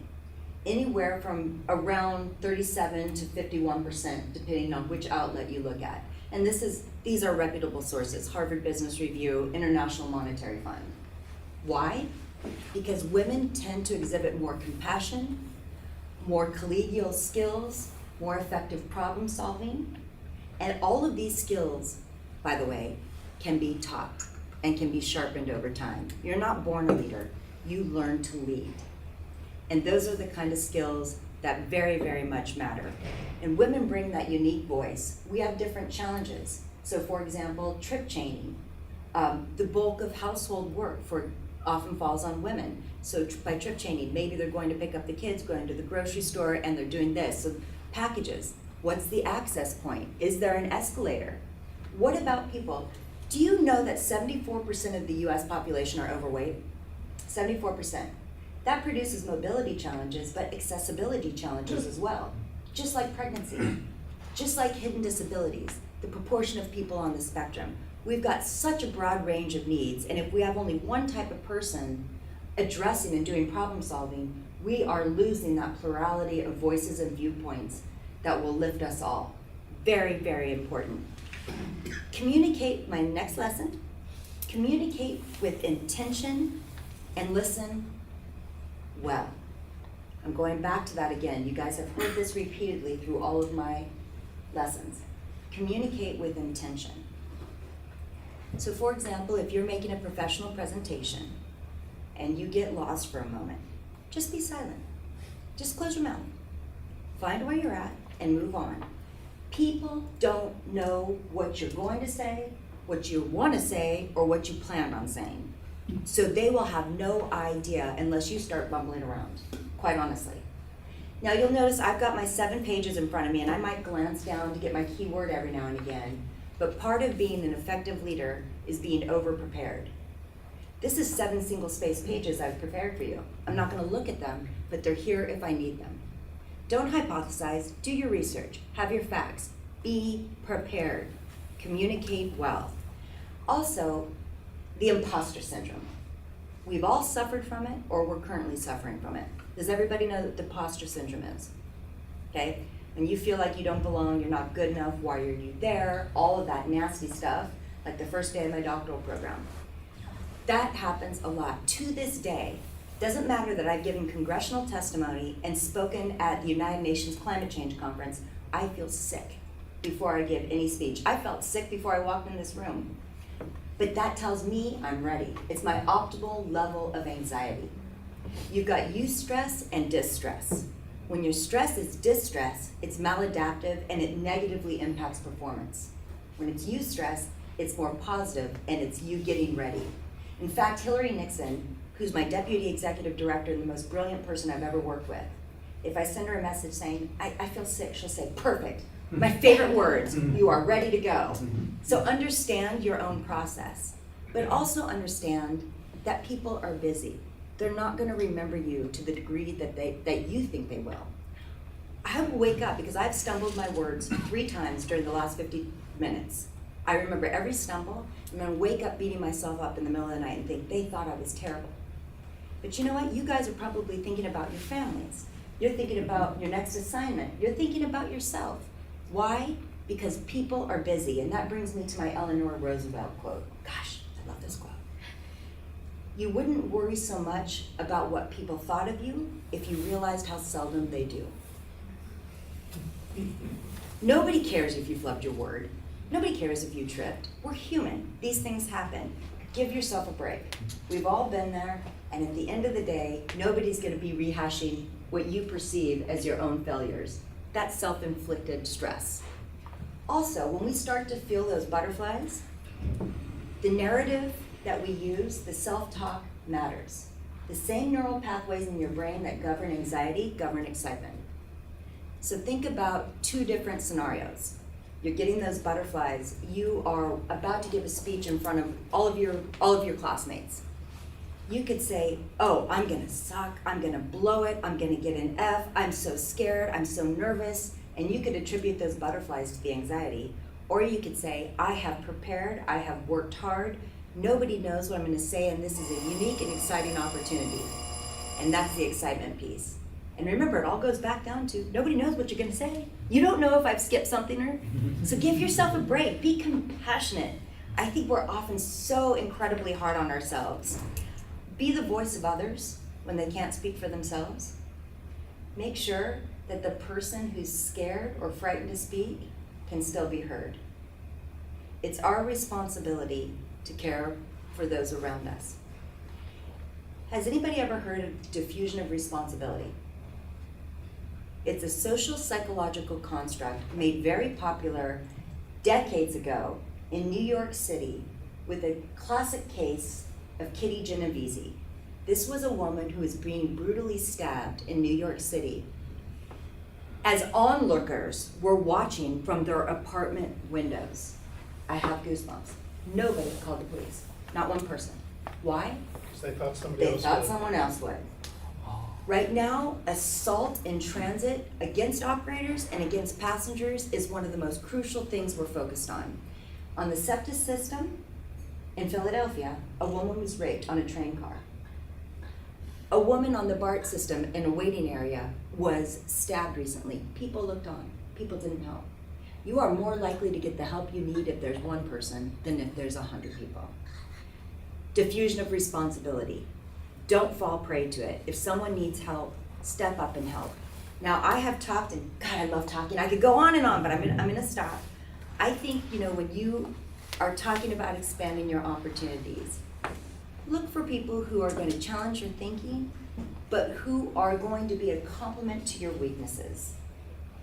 B: Anywhere from around 37 to 51%, depending on which outlet you look at. And these are reputable sources, Harvard Business Review, International Monetary Fund. Why? Because women tend to exhibit more compassion, more collegial skills, more effective problem solving, and all of these skills, by the way, can be taught and can be sharpened over time. You're not born a leader, you learn to lead. And those are the kind of skills that very, very much matter. And women bring that unique voice. We have different challenges. So for example, trip chaining. The bulk of household work often falls on women. So by trip chaining, maybe they're going to pick up the kids, going to the grocery store, and they're doing this. So packages, what's the access point? Is there an escalator? What about people? Do you know that 74% of the US population are overweight? 74%. That produces mobility challenges, but accessibility challenges as well. Just like pregnancy, just like hidden disabilities, the proportion of people on the spectrum. We've got such a broad range of needs, and if we have only one type of person addressing and doing problem solving, we are losing that plurality of voices and viewpoints that will lift us all. Very, very important. My next lesson, Communicate with intention and listen well. I'm going back to that again. You guys have heard this repeatedly through all of my lessons. Communicate with intention. So for example, if you're making a professional presentation and you get lost for a moment, just be silent. Just close your mouth. Find where you're at and move on. People don't know what you're going to say, what you want to say, or what you plan on saying. So they will have no idea unless you start bumbling around, quite honestly. Now you'll notice I've got my 7 pages in front of me, and I might glance down to get my keyword every now and again, but part of being an effective leader is being over-prepared. This is 7 single-spaced pages I've prepared for you. I'm not gonna look at them, but they're here if I need them. Don't hypothesize, do your research, have your facts, be prepared, communicate well. Also, the imposter syndrome. We've all suffered from it, or we're currently suffering from it. Does everybody know what the imposter syndrome is? Okay, when you feel like you don't belong, you're not good enough, why are you there, all of that nasty stuff, like the first day of my doctoral program. That happens a lot. To this day, doesn't matter that I've given congressional testimony and spoken at the United Nations Climate Change Conference, I feel sick before I give any speech. I felt sick before I walked in this room. But that tells me I'm ready. It's my optimal level of anxiety. You've got eustress and distress. When your stress is distress, it's maladaptive and it negatively impacts performance. When it's eustress, it's more positive and it's you getting ready. In fact, Hillary Nixon, who's my deputy executive director and the most brilliant person I've ever worked with, if I send her a message saying, I feel sick, she'll say, perfect. My favorite words, you are ready to go. So understand your own process, but also understand that people are busy. They're not gonna remember you to the degree that you think they will. I have to wake up because I've stumbled my words 3 times during the last 50 minutes. I remember every stumble. I'm gonna wake up beating myself up in the middle of the night and think they thought I was terrible. But you know what? You guys are probably thinking about your families. You're thinking about your next assignment. You're thinking about yourself. Why? Because people are busy, and that brings me to my Eleanor Roosevelt quote. Gosh, I love this quote. You wouldn't worry so much about what people thought of you if you realized how seldom they do. Nobody cares if you flubbed your word. Nobody cares if you tripped. We're human. These things happen. Give yourself a break. We've all been there, and at the end of the day, nobody's gonna be rehashing what you perceive as your own failures. That's self-inflicted stress. Also, when we start to feel those butterflies, the narrative that we use, the self-talk matters. The same neural pathways in your brain that govern anxiety govern excitement. So think about 2 different scenarios. You're getting those butterflies. You are about to give a speech in front of all of your classmates. You could say, oh, I'm gonna suck, I'm gonna blow it, I'm gonna get an F, I'm so scared, I'm so nervous, and you could attribute those butterflies to the anxiety. Or you could say, I have prepared, I have worked hard, nobody knows what I'm gonna say, and this is a unique and exciting opportunity. And that's the excitement piece. And remember, it all goes back down to, nobody knows what you're gonna say. You don't know if I've skipped something or, so give yourself a break, be compassionate. I think we're often so incredibly hard on ourselves. Be the voice of others when they can't speak for themselves. Make sure that the person who's scared or frightened to speak can still be heard. It's our responsibility to care for those around us. Has anybody ever heard of diffusion of responsibility? It's a social psychological construct made very popular decades ago in New York City with a classic case of Kitty Genovese. This was a woman who was being brutally stabbed in New York City as onlookers were watching from their apartment windows. I have goosebumps. Nobody called the police, not one person. Why?
D: Because they thought somebody
B: They
D: else
B: thought
D: would.
B: someone else would. Right now, assault in transit against operators and against passengers is one of the most crucial things we're focused on. On the SEPTA system in Philadelphia, a woman was raped on a train car. A woman on the BART system in a waiting area was stabbed recently. People looked on. People didn't help. You are more likely to get the help you need if there's one person than if there's 100 people. Diffusion of responsibility. Don't fall prey to it. If someone needs help, step up and help. Now, I have talked, and God, I love talking. I could go on and on, but I'm gonna stop. I think, when you are talking about expanding your opportunities, look for people who are going to challenge your thinking, but who are going to be a complement to your weaknesses.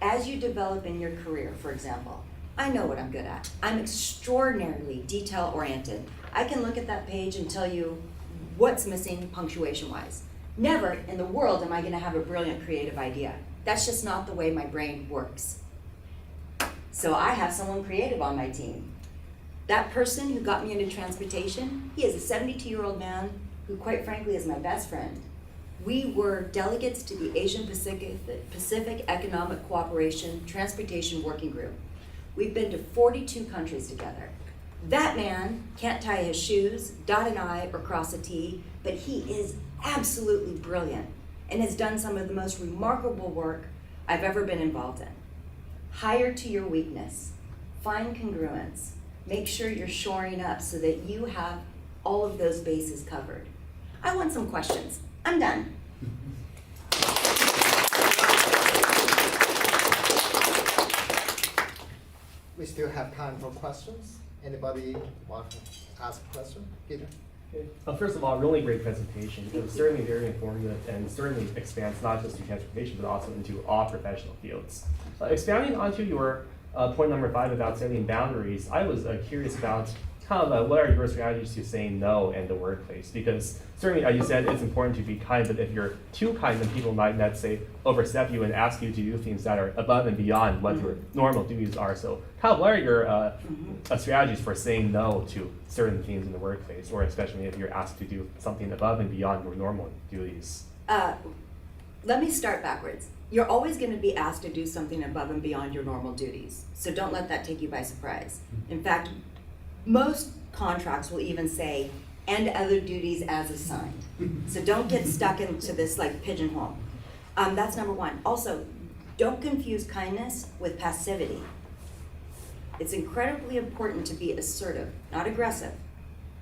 B: As you develop in your career, for example, I know what I'm good at. I'm extraordinarily detail-oriented. I can look at that page and tell you what's missing punctuation-wise. Never in the world am I going to have a brilliant creative idea. That's just not the way my brain works. So I have someone creative on my team. That person who got me into transportation, he is a 72-year-old man who, quite frankly, is my best friend. We were delegates to the Asian Pacific Economic Cooperation Transportation Working Group. We've been to 42 countries together. That man can't tie his shoes, dot an I, or cross a T, but he is absolutely brilliant and has done some of the most remarkable work I've ever been involved in. Hire to your weakness. Find congruence. Make sure you're shoring up so that you have all of those bases covered. I want some questions. I'm done.
A: We still have time for questions. Anybody want to ask a question? Peter?
C: First of all, really great presentation. It was certainly very informative and certainly expands not just to transportation, but also into all professional fields. Expanding onto your point number 5 about setting boundaries, I was curious about what are your strategies to saying no in the workplace? Because certainly, as you said, it's important to be kind, but if you're too kind, then people might, let's say, overstep you and ask you to do things that are above and beyond what your normal duties are. So what are your strategies for saying no to certain things in the workplace, or especially if you're asked to do something above and beyond your normal duties?
B: Let me start backwards. You're always going to be asked to do something above and beyond your normal duties. So don't let that take you by surprise. In fact, most contracts will even say, and other duties as assigned. So don't get stuck into this pigeonhole. That's number one. Also, don't confuse kindness with passivity. It's incredibly important to be assertive, not aggressive.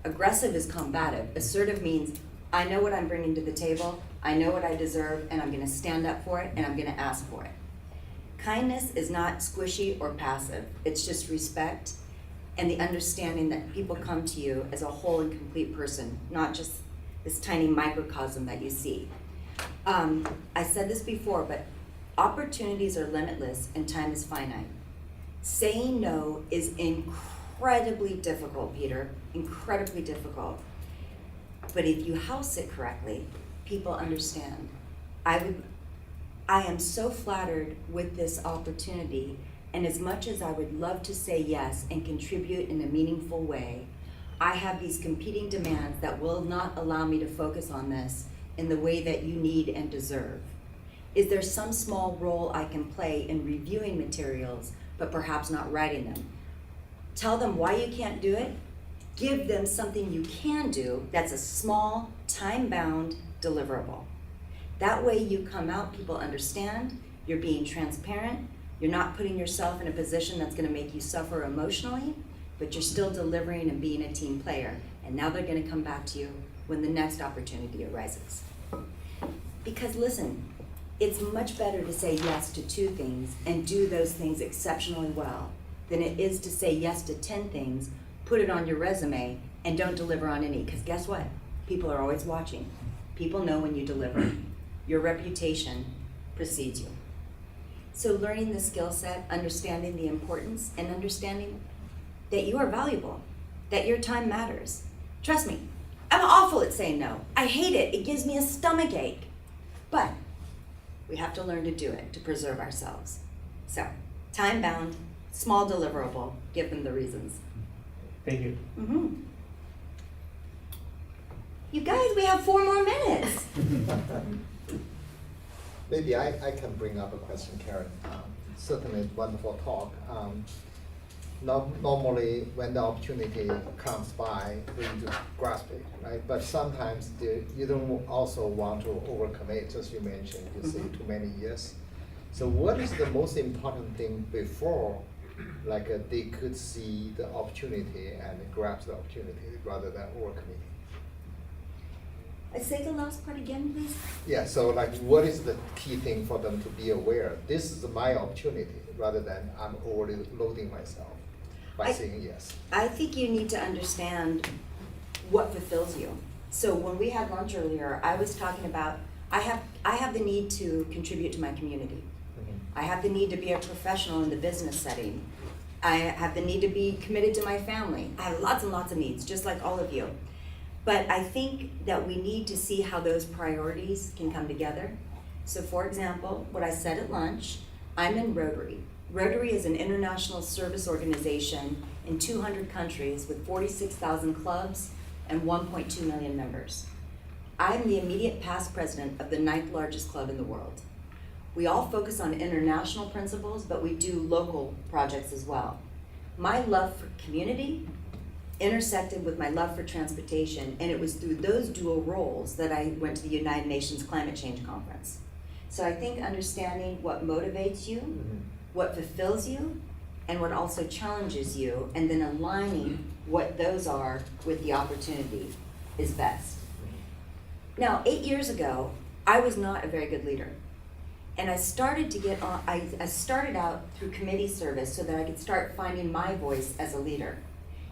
B: Aggressive is combative. Assertive means, I know what I'm bringing to the table, I know what I deserve, and I'm gonna stand up for it, and I'm gonna ask for it. Kindness is not squishy or passive. It's just respect and the understanding that people come to you as a whole and complete person, not just this tiny microcosm that you see. I said this before, but opportunities are limitless and time is finite. Saying no is incredibly difficult, Peter, incredibly difficult. But if you house it correctly, people understand. I am so flattered with this opportunity, and as much as I would love to say yes and contribute in a meaningful way, I have these competing demands that will not allow me to focus on this in the way that you need and deserve. Is there some small role I can play in reviewing materials, but perhaps not writing them? Tell them why you can't do it. Give them something you can do that's a small, time-bound deliverable. That way you come out, people understand, you're being transparent, you're not putting yourself in a position that's gonna make you suffer emotionally, but you're still delivering and being a team player. And now they're gonna come back to you when the next opportunity arises. Because listen, it's much better to say yes to 2 things and do those things exceptionally well than it is to say yes to 10 things, put it on your resume, and don't deliver on any. Because guess what? People are always watching. People know when you deliver. Your reputation precedes you. So learning the skill set, understanding the importance, and understanding that you are valuable, that your time matters. Trust me, I'm awful at saying no. I hate it. It gives me a stomach ache. But we have to learn to do it to preserve ourselves. So, time-bound, small deliverable, give them the reasons.
C: Thank you.
B: You guys, we have 4 more minutes.
A: Maybe I can bring up a question, Karen. Certainly wonderful talk. Normally, when the opportunity comes by, we need to grasp it, right? But sometimes you don't also want to overcommit, as you mentioned, you say too many years. So what is the most important thing before, they could see the opportunity and grasp the opportunity rather than overcommitting?
B: Say the last part again, please.
A: Yeah, so like what is the key thing for them to be aware? This is my opportunity rather than I'm already loading myself by saying yes.
B: I think you need to understand what fulfills you. So when we had lunch earlier, I was talking about, I have the need to contribute to my community. I have the need to be a professional in the business setting. I have the need to be committed to my family. I have lots and lots of needs, just like all of you. But I think that we need to see how those priorities can come together. So for example, what I said at lunch, I'm in Rotary. Rotary is an international service organization in 200 countries with 46,000 clubs and 1.2 million members. I'm the immediate past president of the 9th largest club in the world. We all focus on international principles, but we do local projects as well. My love for community intersected with my love for transportation, and it was through those dual roles that I went to the United Nations Climate Change Conference. So I think understanding what motivates you, what fulfills you, and what also challenges you, and then aligning what those are with the opportunity is best. Now, 8 years ago, I was not a very good leader. And I started to get on, I started out through committee service so that I could start finding my voice as a leader.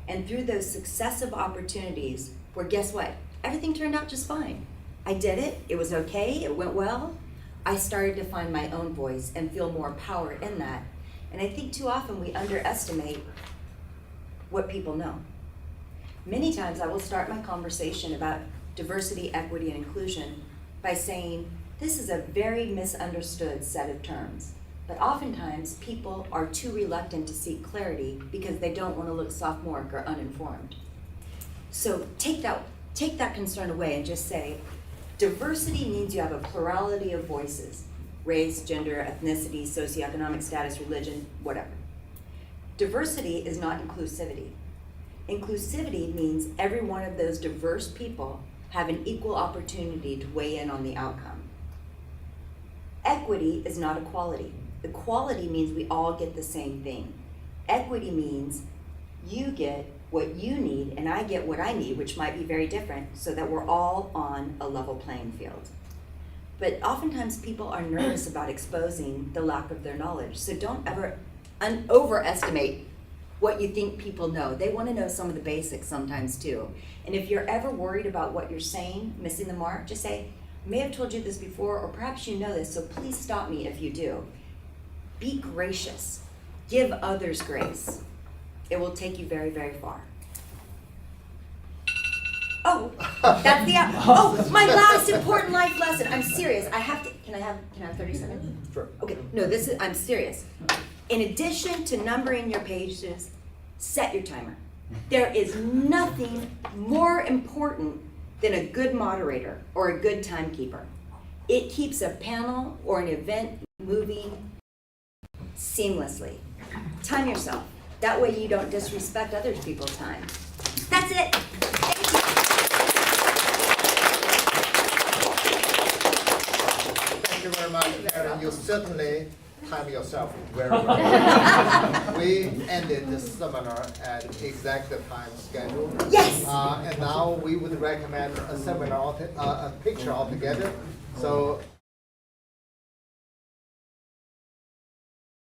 B: And through those successive opportunities where, guess what? Everything turned out just fine. I did it, it was okay, it went well. I started to find my own voice and feel more power in that. And I think too often we underestimate what people know. Many times I will start my conversation about diversity, equity, and inclusion by saying, this is a very misunderstood set of terms. But oftentimes, people are too reluctant to seek clarity because they don't want to look sophomoric or uninformed. So take that concern away and just say, diversity means you have a plurality of voices, race, gender, ethnicity, socioeconomic status, religion, whatever. Diversity is not inclusivity. Inclusivity means every one of those diverse people have an equal opportunity to weigh in on the outcome. Equity is not equality. Equality means we all get the same thing. Equity means you get what you need and I get what I need, which might be very different, so that we're all on a level playing field. But oftentimes people are nervous about exposing the lack of their knowledge. So don't ever overestimate what you think people know. They want to know some of the basics sometimes too. And if you're ever worried about what you're saying, missing the mark, just say, I may have told you this before, or perhaps you know this, so please stop me if you do. Be gracious. Give others grace. It will take you very, very far. Oh, that's the my last important life lesson. I'm serious. I have to, can I have 30 seconds?
A: Sure.
B: Okay, no, I'm serious. In addition to numbering your pages, set your timer. There is nothing more important than a good moderator or a good timekeeper. It keeps a panel or an event moving seamlessly. Time yourself. That way you don't disrespect other people's time. That's it. Thank you.
A: Thank you very much, Karen. You certainly time yourself very well. We ended this seminar at exact time schedule.
B: Yes.
A: And now we would recommend a seminar, a picture altogether. So